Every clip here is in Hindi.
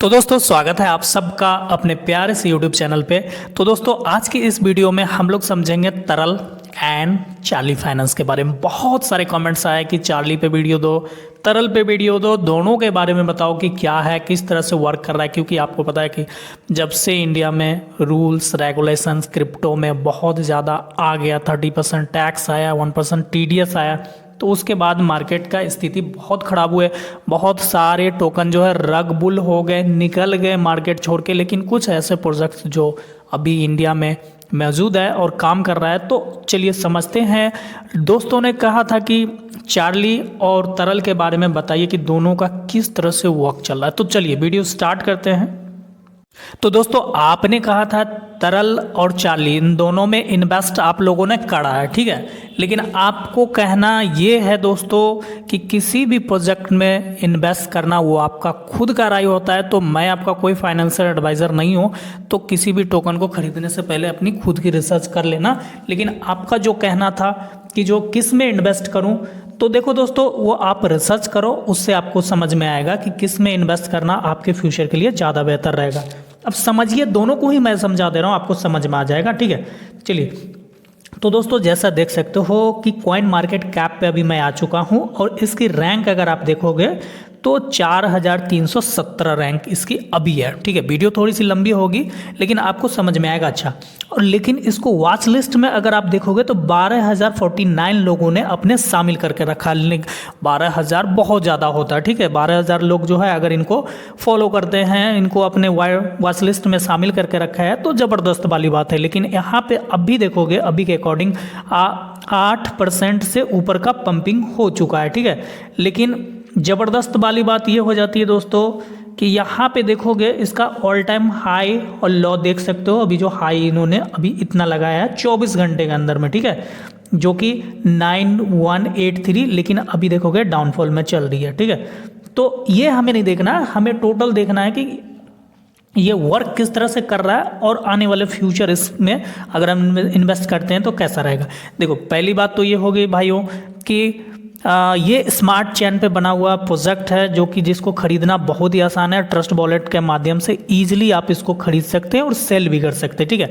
तो दोस्तों स्वागत है आप सबका अपने प्यारे से YouTube चैनल पे। तो दोस्तों आज की इस वीडियो में हम लोग समझेंगे तरल एंड चार्ली फाइनेंस के बारे में। बहुत सारे कमेंट्स आए कि चार्ली पे वीडियो दो, तरल पे वीडियो दो, दोनों के बारे में बताओ कि क्या है, किस तरह से वर्क कर रहा है। क्योंकि आपको पता है कि जब से इंडिया में रूल्स रेगुलेशंस क्रिप्टो में बहुत ज़्यादा आ गया, 30% टैक्स आया, 1% TDS आया, तो उसके बाद मार्केट का स्थिति बहुत ख़राब हुए। बहुत सारे टोकन जो है रग बुल हो गए, निकल गए मार्केट छोड़ के। लेकिन कुछ ऐसे प्रोजेक्ट्स जो अभी इंडिया में मौजूद है और काम कर रहा है, तो चलिए समझते हैं। दोस्तों ने कहा था कि चार्ली और तरल के बारे में बताइए कि दोनों का किस तरह से वर्क चल रहा है। तो चलिए वीडियो स्टार्ट करते हैं। तो दोस्तों आपने कहा था तरल और चार्ली इन दोनों में इन्वेस्ट आप लोगों ने करा है, ठीक है। लेकिन आपको कहना ये है दोस्तों कि किसी भी प्रोजेक्ट में इन्वेस्ट करना वो आपका खुद का राय होता है। तो मैं आपका कोई फाइनेंशियल एडवाइज़र नहीं हूँ, तो किसी भी टोकन को खरीदने से पहले अपनी खुद की रिसर्च कर लेना। लेकिन आपका जो कहना था कि जो किस में इन्वेस्ट करूँ, तो देखो दोस्तों वो आप रिसर्च करो, उससे आपको समझ में आएगा कि किस में इन्वेस्ट करना आपके फ्यूचर के लिए ज़्यादा बेहतर रहेगा। अब समझिए, दोनों को ही मैं समझा दे रहा हूँ, आपको समझ में आ जाएगा, ठीक है। चलिए, तो दोस्तों जैसा देख सकते हो कि कॉइन मार्केट कैप पे अभी मैं आ चुका हूँ और इसकी रैंक अगर आप देखोगे तो 4317 रैंक इसकी अभी है, ठीक है। वीडियो थोड़ी सी लंबी होगी लेकिन आपको समझ में आएगा अच्छा। और लेकिन इसको वॉच लिस्ट में अगर आप देखोगे तो 12,049 लोगों ने अपने शामिल करके रखा। 12,000 बहुत ज़्यादा होता है, ठीक है। 12,000 लोग जो है अगर इनको फॉलो करते हैं, इनको अपने वॉच लिस्ट में शामिल करके रखा है, तो ज़बरदस्त वाली बात है। लेकिन यहाँ पे अभी देखोगे, अभी के अकॉर्डिंग 8% से ऊपर का पंपिंग हो चुका है, ठीक है। लेकिन ज़बरदस्त वाली बात ये हो जाती है दोस्तों कि यहाँ पे देखोगे इसका ऑल टाइम हाई और लो देख सकते हो। अभी जो हाई इन्होंने अभी इतना लगाया है 24 घंटे के अंदर में, ठीक है, जो कि 9183, लेकिन अभी देखोगे डाउनफॉल में चल रही है, ठीक है। तो ये हमें नहीं देखना, हमें टोटल देखना है कि ये वर्क किस तरह से कर रहा है और आने वाले फ्यूचर इसमें अगर हम इन्वेस्ट करते हैं तो कैसा रहेगा। देखो पहली बात तो ये हो गई भाइयों कि ये स्मार्ट चेन पे बना हुआ प्रोजेक्ट है, जो कि जिसको खरीदना बहुत ही आसान है। ट्रस्ट वॉलेट के माध्यम से ईजिली आप इसको खरीद सकते हैं और सेल भी कर सकते हैं, ठीक है।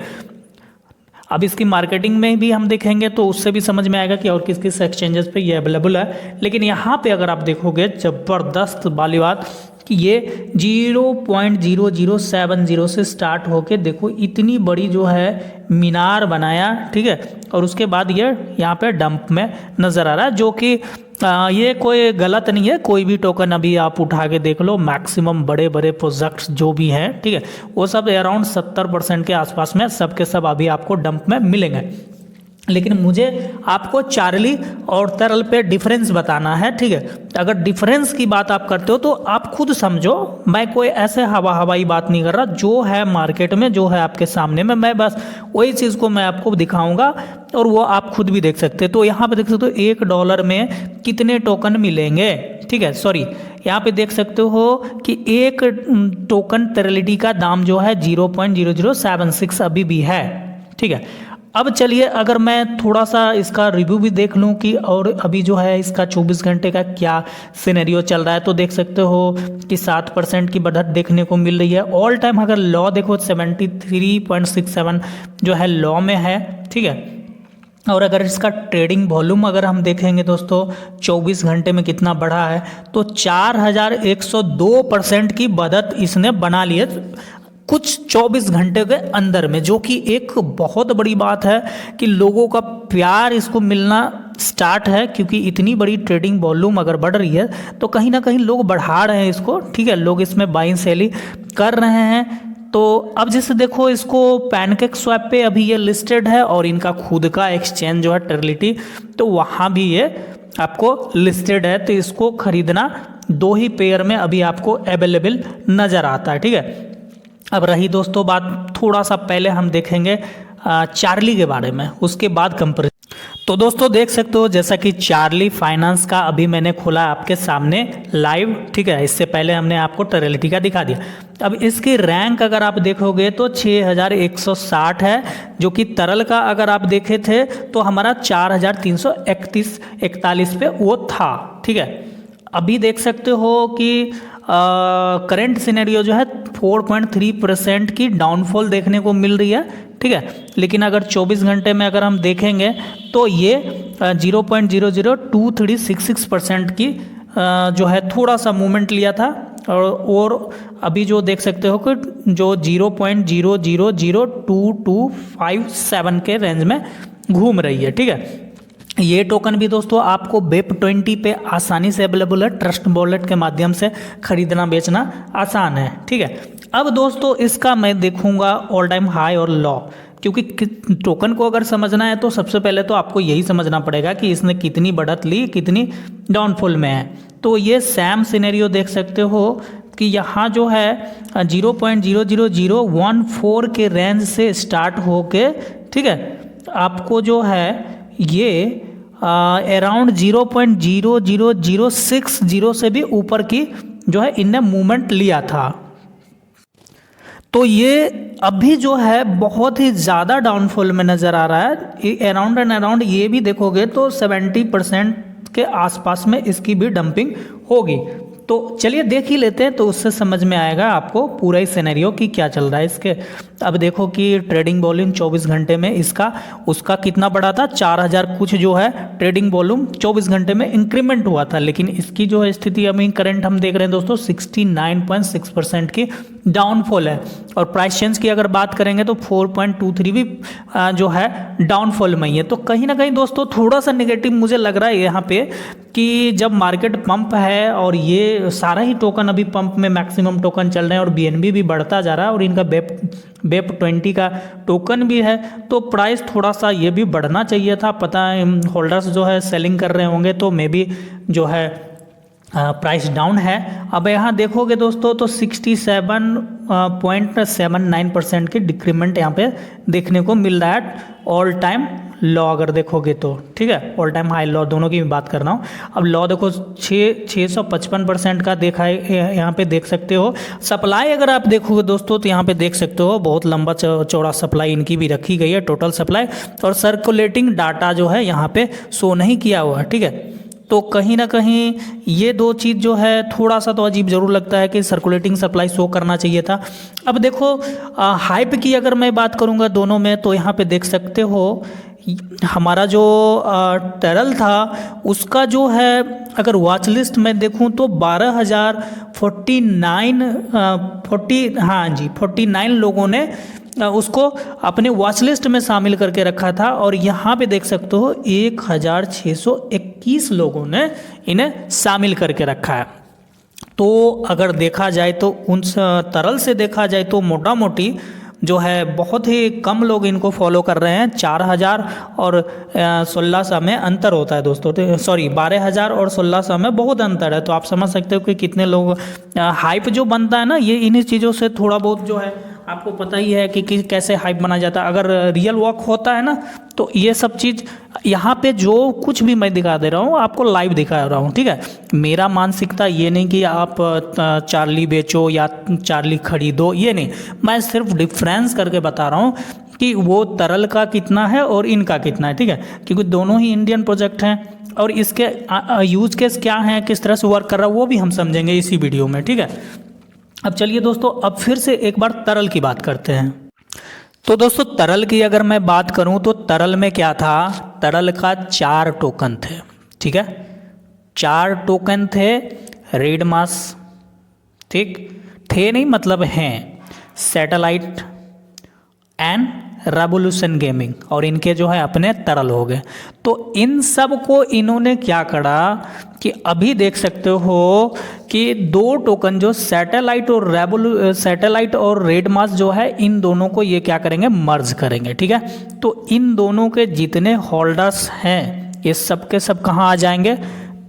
अब इसकी मार्केटिंग में भी हम देखेंगे तो उससे भी समझ में आएगा कि और किस किस एक्सचेंजेस पे ये अवेलेबल है। लेकिन यहाँ पे अगर आप देखोगे ज़बरदस्त वाली बात कि ये 0.0070 से स्टार्ट होके देखो इतनी बड़ी जो है मीनार बनाया, ठीक है। और उसके बाद ये यहाँ पे डंप में नज़र आ रहा है, जो कि ये कोई गलत नहीं है। कोई भी टोकन अभी आप उठा के देख लो, मैक्सिमम बड़े बड़े प्रोजेक्ट्स जो भी हैं, ठीक है, वो सब अराउंड 70% के आसपास में सब के सब अभी आपको डंप में मिलेंगे। लेकिन मुझे आपको चार्ली और तरल पे डिफरेंस बताना है, ठीक है। अगर डिफरेंस की बात आप करते हो तो आप खुद समझो, मैं कोई ऐसे हवाई बात नहीं कर रहा। जो है मार्केट में, जो है आपके सामने में, मैं बस वही चीज़ को मैं आपको दिखाऊंगा और वो आप खुद भी देख सकते हो। तो यहाँ पे देख सकते हो $1 में कितने टोकन मिलेंगे, ठीक है। सॉरी, यहाँ पे देख सकते हो कि एक टोकन तेरलिटी का दाम जो है 0.0076 अभी भी है, ठीक है। अब चलिए अगर मैं थोड़ा सा इसका रिव्यू भी देख लूँ कि और अभी जो है इसका 24 घंटे का क्या सिनेरियो चल रहा है, तो देख सकते हो कि 7% की बढ़त देखने को मिल रही है। ऑल टाइम अगर लॉ देखो 73.67 जो है लॉ में है, ठीक है। और अगर इसका ट्रेडिंग वॉल्यूम अगर हम देखेंगे दोस्तों 24 घंटे में कितना बढ़ा है, तो 4102% की बढ़त इसने बना ली है कुछ 24 घंटे के अंदर में, जो कि एक बहुत बड़ी बात है कि लोगों का प्यार इसको मिलना स्टार्ट है। क्योंकि इतनी बड़ी ट्रेडिंग वॉल्यूम अगर बढ़ रही है तो कहीं ना कहीं लोग बढ़ा रहे हैं इसको, ठीक है। लोग इसमें बाइंग सेलिंग कर रहे हैं। तो अब जैसे देखो इसको पैनकेक स्वैप पे अभी ये लिस्टेड है और इनका खुद का एक्सचेंज जो है टेरलिटी, तो वहाँ भी ये आपको लिस्टेड है। तो इसको खरीदना 2 ही पेयर में अभी आपको अवेलेबल नज़र आता है, ठीक है। अब रही दोस्तों बात, थोड़ा सा पहले हम देखेंगे चार्ली के बारे में, उसके बाद कंपेरिजन। तो दोस्तों देख सकते हो जैसा कि चार्ली फाइनेंस का अभी मैंने खोला आपके सामने लाइव, ठीक है। इससे पहले हमने आपको टेरलिटी का दिखा दिया। अब इसकी रैंक अगर आप देखोगे तो 6160 है, जो कि तरल का अगर आप देखे थे तो हमारा 4341 पे वो था, ठीक है। अभी देख सकते हो कि करंट सिनेरियो जो है 4.3% की डाउनफॉल देखने को मिल रही है, ठीक है। लेकिन अगर 24 घंटे में अगर हम देखेंगे तो ये 0.002366% की जो है थोड़ा सा मूवमेंट लिया था, और अभी जो देख सकते हो कि जो 0.000227 के रेंज में घूम रही है, ठीक है। ये टोकन भी दोस्तों आपको BEP20 पे आसानी से अवेलेबल है, ट्रस्ट वॉलेट के माध्यम से खरीदना बेचना आसान है, ठीक है। अब दोस्तों इसका मैं देखूंगा ऑल टाइम हाई और लो, क्योंकि टोकन को अगर समझना है तो सबसे पहले तो आपको यही समझना पड़ेगा कि इसने कितनी बढ़त ली, कितनी डाउनफॉल में है। तो ये सैम सिनेरियो देख सकते हो कि यहाँ जो है 0.00014 के रेंज से स्टार्ट होके, ठीक है, आपको जो है ये अराउंड 0.00060 से भी ऊपर की जो है इनने मूवमेंट लिया था। तो ये अभी जो है बहुत ही ज़्यादा डाउनफॉल में नज़र आ रहा है। अराउंड एंड अराउंड ये भी देखोगे तो 70% के आसपास में इसकी भी डंपिंग होगी। तो चलिए देख ही लेते हैं, तो उससे समझ में आएगा आपको पूरा ही सिनेरियो कि क्या चल रहा है इसके। अब देखो कि ट्रेडिंग वॉल्यूम 24 घंटे में उसका कितना बढ़ा था, 4000 कुछ जो है ट्रेडिंग वॉल्यूम 24 घंटे में इंक्रीमेंट हुआ था। लेकिन इसकी जो है स्थिति अभी करंट हम देख रहे हैं दोस्तों 69.6% की डाउनफॉल है। और प्राइस चेंज की अगर बात करेंगे तो 4.23 भी जो है डाउनफॉल में ही है। तो कहीं ना कहीं दोस्तों थोड़ा सा नेगेटिव मुझे लग रहा है यहाँ पे कि जब मार्केट पंप है और ये सारा ही टोकन अभी पंप में मैक्सिमम टोकन चल रहे हैं और BNB भी बढ़ता जा रहा है और इनका BEP20 का टोकन भी है, तो प्राइस थोड़ा सा ये भी बढ़ना चाहिए था। पता है होल्डर्स जो है सेलिंग कर रहे होंगे तो मे बी जो है प्राइस डाउन है। अब यहाँ देखोगे दोस्तों तो 67.79% की डिक्रीमेंट यहाँ पे देखने को मिल रहा है ऑल टाइम लो अगर देखोगे तो, ठीक है। ऑल टाइम हाई लो दोनों की मैं बात कर रहा हूँ। अब लो देखो 655% का देखा है, यहाँ पे देख सकते हो। सप्लाई अगर आप देखोगे दोस्तों तो यहाँ पे देख सकते हो बहुत लंबा चौड़ा सप्लाई इनकी भी रखी गई है, टोटल सप्लाई। और सर्कुलेटिंग डाटा जो है यहाँ पे शो नहीं किया हुआ है, ठीक है। तो कहीं ना कहीं ये दो चीज़ जो है थोड़ा सा तो अजीब ज़रूर लगता है कि सर्कुलेटिंग सप्लाई शो करना चाहिए था। अब देखो हाइप की अगर मैं बात करूँगा दोनों में, तो यहाँ पे देख सकते हो हमारा जो टरल था उसका जो है अगर वॉच लिस्ट में देखूं तो 49 लोगों ने उसको अपने वॉच लिस्ट में शामिल करके रखा था। और यहाँ पे देख सकते हो 1621 लोगों ने इन्हें शामिल करके रखा है। तो अगर देखा जाए तो उन तरल से देखा जाए तो मोटा मोटी जो है बहुत ही कम लोग इनको फॉलो कर रहे हैं। 4000 और 1600 में अंतर होता है दोस्तों, तो सॉरी 12000 और 1600 में बहुत अंतर है। तो आप समझ सकते हो कि कितने लोग हाइप जो बनता है ना, ये इन्हीं चीज़ों से थोड़ा बहुत जो है आपको पता ही है कि कैसे हाइप बना जाता है। अगर रियल वर्क होता है ना तो ये सब चीज़ यहाँ पे जो कुछ भी मैं दिखा दे रहा हूँ आपको लाइव दिखा रहा हूँ, ठीक है। मेरा मानसिकता ये नहीं कि आप चार्ली बेचो या चार्ली खरीदो, ये नहीं, मैं सिर्फ डिफरेंस करके बता रहा हूँ कि वो तरल का कितना है और इनका कितना है, ठीक है। क्योंकि दोनों ही इंडियन प्रोजेक्ट हैं और इसके यूज केस क्या हैं, किस तरह से वर्क कर रहा है वो भी हम समझेंगे इसी वीडियो में, ठीक है। अब चलिए दोस्तों अब फिर से एक बार तरल की बात करते हैं। तो दोस्तों तरल की अगर मैं बात करूं तो तरल में क्या था, तरल का 4 टोकन थे, ठीक है। 4 टोकन थे रेड मास, ठीक थे नहीं मतलब हैं, सैटेलाइट एंड रेवोल्यूशन गेमिंग, और इनके जो है अपने तरल हो गए। तो इन सब को इन्होंने क्या करा कि अभी देख सकते हो कि 2 टोकन जो सैटेलाइट और रेड मास जो है, इन दोनों को ये क्या करेंगे, मर्ज करेंगे, ठीक है। तो इन दोनों के जितने होल्डर्स हैं ये सब के सब कहाँ आ जाएंगे,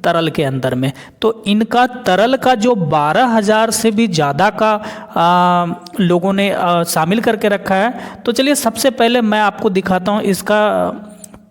तरल के अंदर में। तो इनका तरल का जो 12000 से भी ज़्यादा का लोगों ने शामिल करके रखा है। तो चलिए सबसे पहले मैं आपको दिखाता हूँ इसका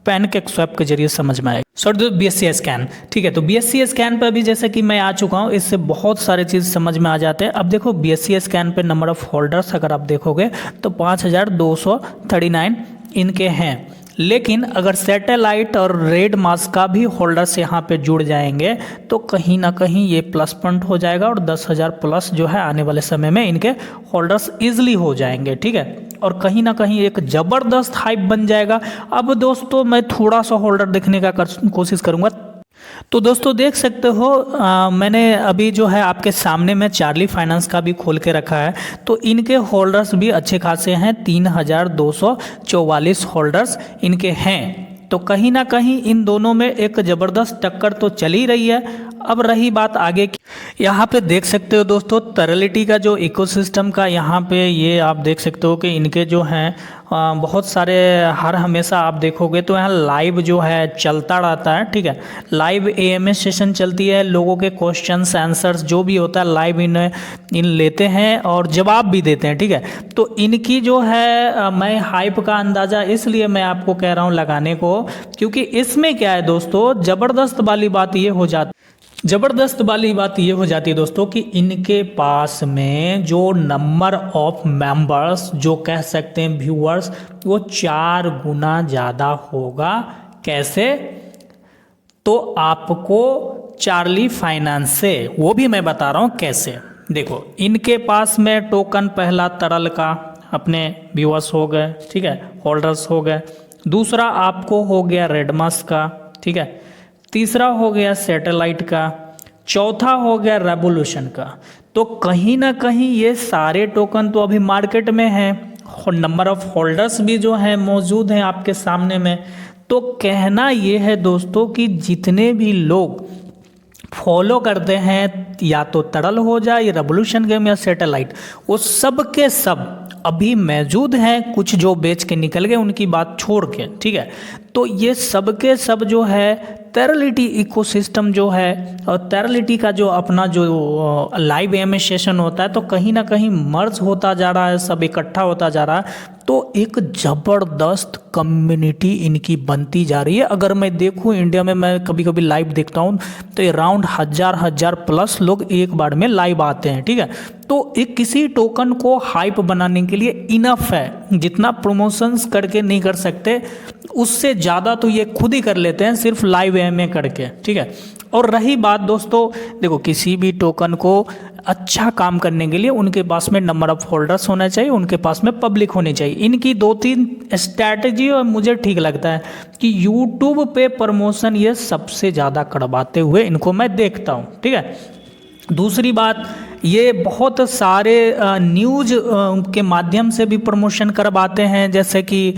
पैनकेक स्वैप के जरिए समझ में आएगा। सॉरी BSC स्कैन, ठीक है। तो BSC स्कैन पर भी जैसे कि मैं आ चुका हूँ, इससे बहुत सारे चीज़ समझ में आ जाते हैं। अब देखो BSC स्कैन पे नंबर ऑफ होल्डर्स अगर आप देखोगे तो 5239 इनके हैं। लेकिन अगर सैटेलाइट और रेड मास का भी होल्डर्स यहाँ पे जुड़ जाएंगे तो कहीं ना कहीं ये प्लस पॉइंट हो जाएगा और 10,000 प्लस जो है आने वाले समय में इनके होल्डर्स इजीली हो जाएंगे, ठीक है। और कहीं ना कहीं एक ज़बरदस्त हाइप बन जाएगा। अब दोस्तों मैं थोड़ा सा होल्डर देखने का कोशिश करूँगा। तो दोस्तों देख सकते हो मैंने अभी जो है आपके सामने में चार्ली फाइनेंस का भी खोल के रखा है। तो इनके होल्डर्स भी अच्छे खासे हैं, 3,244 होल्डर्स इनके हैं। तो कहीं ना कहीं इन दोनों में एक ज़बरदस्त टक्कर तो चल ही रही है। अब रही बात आगे की, यहाँ पे देख सकते हो दोस्तों तरलिटी का जो इकोसिस्टम का यहाँ पे ये आप देख सकते हो कि इनके जो हैं बहुत सारे हर हमेशा आप देखोगे तो यहाँ लाइव जो है चलता रहता है, ठीक है। लाइव एएमएस सेशन चलती है, लोगों के क्वेश्चंस आंसर्स जो भी होता है लाइव इन लेते हैं और जवाब भी देते हैं, ठीक है। तो इनकी जो है मैं हाइप का अंदाज़ा इसलिए मैं आपको कह रहा हूँ लगाने को, क्योंकि इसमें क्या है दोस्तों ज़बरदस्त वाली बात ये हो जाती है दोस्तों कि इनके पास में जो नंबर ऑफ मेंबर्स जो कह सकते हैं व्यूअर्स वो 4 गुना ज़्यादा होगा। कैसे? तो आपको चार्ली फाइनेंस से वो भी मैं बता रहा हूँ कैसे। देखो इनके पास में टोकन पहला तरल का अपने व्यूअर्स हो गए, ठीक है, होल्डर्स हो गए। दूसरा आपको हो गया रेडमास का, ठीक है। तीसरा हो गया सैटेलाइट का। चौथा हो गया रेवोल्यूशन का। तो कहीं ना कहीं ये सारे टोकन तो अभी मार्केट में हैं और नंबर ऑफ होल्डर्स भी जो हैं मौजूद हैं आपके सामने में। तो कहना ये है दोस्तों कि जितने भी लोग फॉलो करते हैं या तो तरल हो जाए या रेवोल्यूशन गेम या सैटेलाइट, वो सब के सब अभी मौजूद हैं। कुछ जो बेच के निकल गए उनकी बात छोड़ के, ठीक है। तो ये सब के सब जो है तरलिटी इकोसिस्टम जो है और तरलिटी का जो अपना जो लाइव एएमएस सेशन होता है तो कहीं ना कहीं मर्ज होता जा रहा है, सब इकट्ठा होता जा रहा है। तो एक ज़बरदस्त कम्युनिटी इनकी बनती जा रही है। अगर मैं देखूं इंडिया में, मैं कभी कभी लाइव देखता हूं तो अराउंड हजार प्लस लोग एक बार में लाइव आते हैं, ठीक है। तो एक किसी टोकन को हाइप बनाने के लिए इनफ है। जितना प्रमोशंस करके नहीं कर सकते उससे ज़्यादा तो ये खुद ही कर लेते हैं सिर्फ लाइव एएमए करके, ठीक है। और रही बात दोस्तों, देखो किसी भी टोकन को अच्छा काम करने के लिए उनके पास में नंबर ऑफ होल्डर्स होना चाहिए, उनके पास में पब्लिक होनी चाहिए। इनकी 2-3 स्ट्रैटेजी और मुझे ठीक लगता है कि यूट्यूब पे प्रमोशन ये सबसे ज़्यादा करवाते हुए इनको मैं देखता हूँ, ठीक है। दूसरी बात, ये बहुत सारे न्यूज़ के माध्यम से भी प्रमोशन करवाते हैं। जैसे कि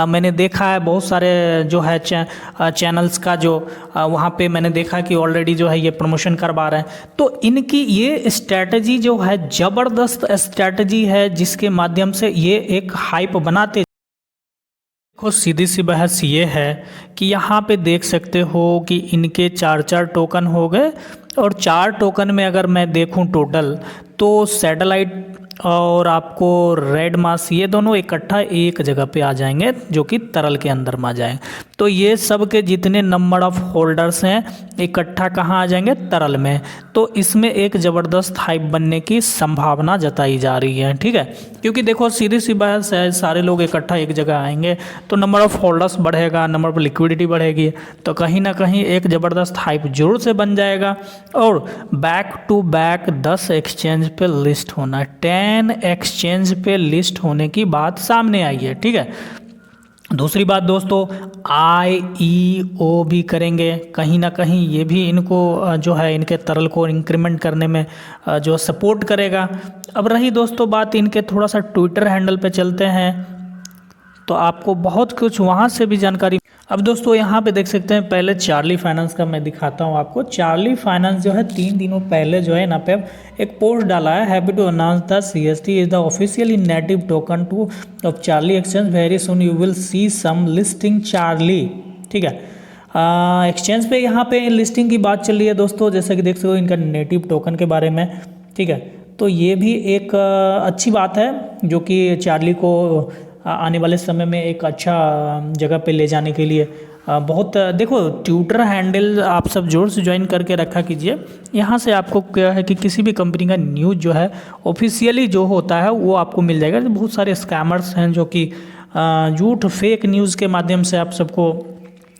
मैंने देखा है बहुत सारे जो है चैनल्स का जो वहाँ पे मैंने देखा कि ऑलरेडी जो है ये प्रमोशन करवा रहे हैं। तो इनकी ये स्ट्रैटेजी जो है ज़बरदस्त स्ट्रैटेजी है जिसके माध्यम से ये एक हाइप बनाते। देखो सीधी सी बहस ये है कि यहाँ पे देख सकते हो कि इनके 4 टोकन हो गए और 4 टोकन में अगर मैं देखूं टोटल तो सैटेलाइट और आपको रेड मास ये दोनों इकट्ठा एक जगह पे आ जाएंगे जो कि तरल के अंदर में आ जाएंगे। तो ये सब के जितने नंबर ऑफ होल्डर्स हैं इकट्ठा कहाँ आ जाएंगे? तरल में। तो इसमें एक ज़बरदस्त हाइप बनने की संभावना जताई जा रही है, ठीक है। क्योंकि देखो सीधी सी बात है, सारे लोग इकट्ठा एक जगह आएंगे तो नंबर ऑफ होल्डर्स बढ़ेगा, नंबर ऑफ लिक्विडिटी बढ़ेगी, तो कहीं ना कहीं एक ज़बरदस्त हाइप जरूर से बन जाएगा। और बैक टू बैक 10 एक्सचेंज पे लिस्ट होना, 10 एक्सचेंज पे लिस्ट होने की बात सामने आई है, ठीक है। दूसरी बात दोस्तों, IEO भी करेंगे, कहीं ना कहीं ये भी इनको जो है इनके तरल को इंक्रीमेंट करने में जो सपोर्ट करेगा। अब रही दोस्तों बात इनके थोड़ा सा ट्विटर हैंडल पे चलते हैं तो आपको बहुत कुछ वहाँ से भी जानकारी। अब दोस्तों यहाँ पे देख सकते हैं, पहले चार्ली फाइनेंस का मैं दिखाता हूँ आपको। चार्ली फाइनेंस जो है 3 दिनों पहले जो है ना पे एक पोस्ट डाला है, happy to announce the CST is the officially native token to of Charlie exchange, very soon you will see some listing Charlie, ठीक है। एक्सचेंज पे यहाँ पे लिस्टिंग की बात चल रही है दोस्तों, जैसे कि देख सकते हो इनका नेटिव टोकन के बारे में, ठीक है। तो ये भी एक अच्छी बात है जो कि चार्ली को आने वाले समय में एक अच्छा जगह पे ले जाने के लिए बहुत। देखो ट्विटर हैंडल आप सब जोर से ज्वाइन करके रखा कीजिए। यहाँ से आपको क्या है कि किसी भी कंपनी का न्यूज़ जो है ऑफिशियली जो होता है वो आपको मिल जाएगा। बहुत सारे स्कैमर्स हैं जो कि झूठ फेक न्यूज़ के माध्यम से आप सबको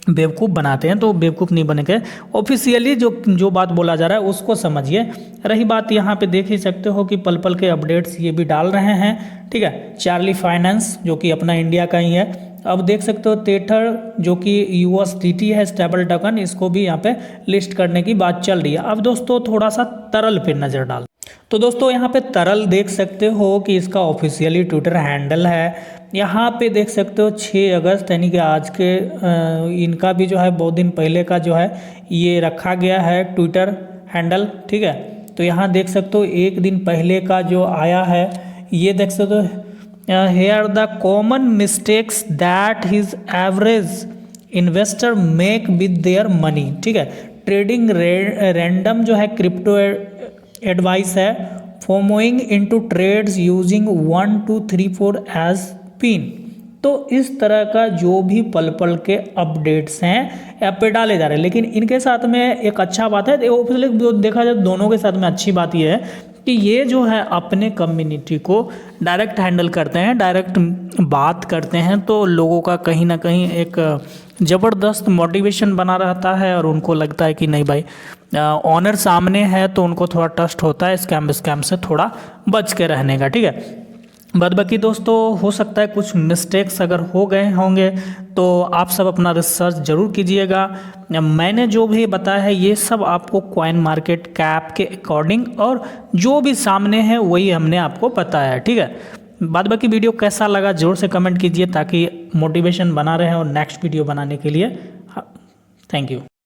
बेवकूफ़ बनाते हैं, तो बेवकूफ़ नहीं बने के ऑफिशियली जो बात बोला जा रहा है उसको समझिए। रही बात यहाँ पे देख ही सकते हो कि पल पल के अपडेट्स ये भी डाल रहे हैं, ठीक है। चार्ली फाइनेंस जो कि अपना इंडिया का ही है। अब देख सकते हो तेथर जो कि USDT है स्टेबल टोकन, इसको भी यहाँ पे लिस्ट करने की बात चल रही है। अब दोस्तों थोड़ा सा तरल पे नज़र डाल, तो दोस्तों यहाँ पे तरल देख सकते हो कि इसका ऑफिशियली ट्विटर हैंडल है। यहाँ पे देख सकते हो 6 अगस्त यानी कि आज के इनका भी जो है बहुत दिन पहले का जो है ये रखा गया है ट्विटर हैंडल, ठीक है। तो यहाँ देख सकते हो एक दिन पहले का जो आया है, ये देख सकते हो here the common mistakes that his average investor make with their money, ठीक है। ट्रेडिंग रैंडम जो है क्रिप्टो एडवाइस है, fomoing into trades using 1 2 3 4 as pin. तो इस तरह का जो भी पल पल के अपडेट्स हैं ऐप पे डाले जा रहे हैं। लेकिन इनके साथ में एक अच्छा बात है, देखा जाए दोनों के साथ में अच्छी बात ये है कि ये जो है अपने कम्युनिटी को डायरेक्ट हैंडल करते हैं, डायरेक्ट बात करते हैं, तो लोगों का कहीं ना कहीं एक ज़बरदस्त मोटिवेशन बना रहता है और उनको लगता है कि नहीं भाई ऑनर सामने है, तो उनको थोड़ा ट्रस्ट होता है स्कैम से थोड़ा बच के रहने का, ठीक है। बाद बाकी दोस्तों हो सकता है कुछ मिस्टेक्स अगर हो गए होंगे तो आप सब अपना रिसर्च ज़रूर कीजिएगा। मैंने जो भी बताया है ये सब आपको कॉइन मार्केट कैप के अकॉर्डिंग और जो भी सामने है वही हमने आपको बताया है, ठीक है। बाद बाकी वीडियो कैसा लगा ज़रूर से कमेंट कीजिए ताकि मोटिवेशन बना रहे और नेक्स्ट वीडियो बनाने के लिए। Thank you.